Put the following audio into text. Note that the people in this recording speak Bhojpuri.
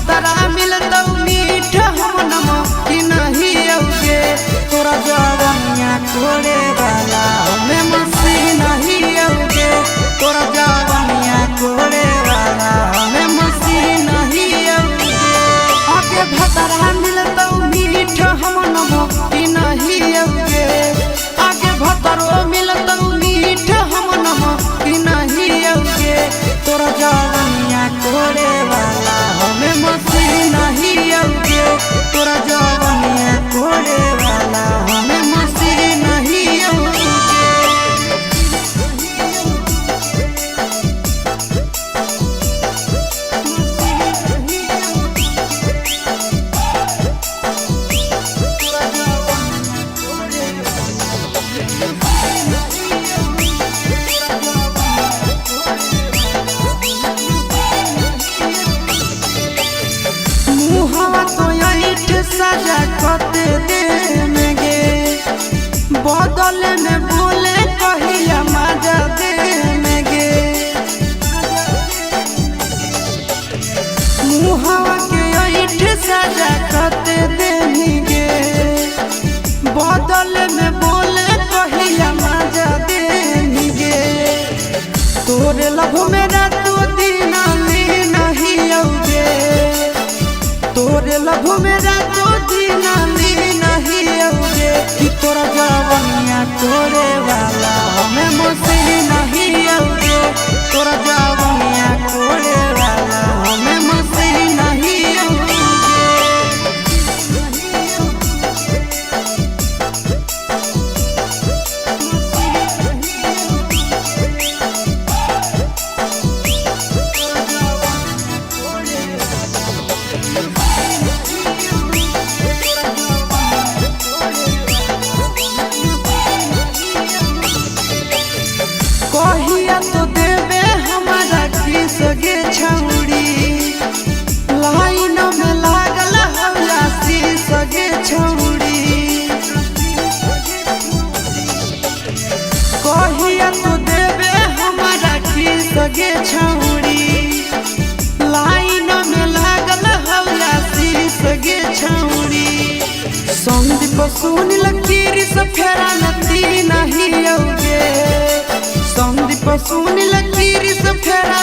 भतरा मिलतौ मीठ हम नमो कि नहीं औगे तोरा जवनिया कोड़े वाला हमें मसी नहीं औगे तोरा जवनिया कोड़े वाला हमें मसी नहीं औगे आगे भतरा मिलतौ मीठ हम नमो कि नहीं औगे आगे भतरो मिलतौ मीठ हम नमो कि नहीं औगे तोरा जवनिया कोड़े वाला हमें मसी नहीं औगे तोरा जवनिया कोड़े वाला हमें मसी नहीं औगे मुहवा तो ईट सजा कते देने गे बदल में बोले कहिया मजा देने गे मुहवा के ईट सजा कते देने गे बदल में बोले कहिया मजा देने गे तोरे लभ मेरा तो दीना नहीं औगे तोरे लभ मेरा तो दीना नहीं औगे कि तोरा जवनिया कोड़े वाला हमें मसी नहीं औगे तोरा जवनिया कोड़े वाला हमें मसी नहीं औगे कहिया तो देवे हमारा किस गे छौड़ी लाइन में लागल हौला शीस गे छौड़ी कहिया तो देवे हमारा किस गे छौड़ी लाइन में लागल हौला शीस गे छौड़ी संदीप सुनिल कीरी से फेरा नती नहीं औगे संदीप सुनिल कीरी से फेरा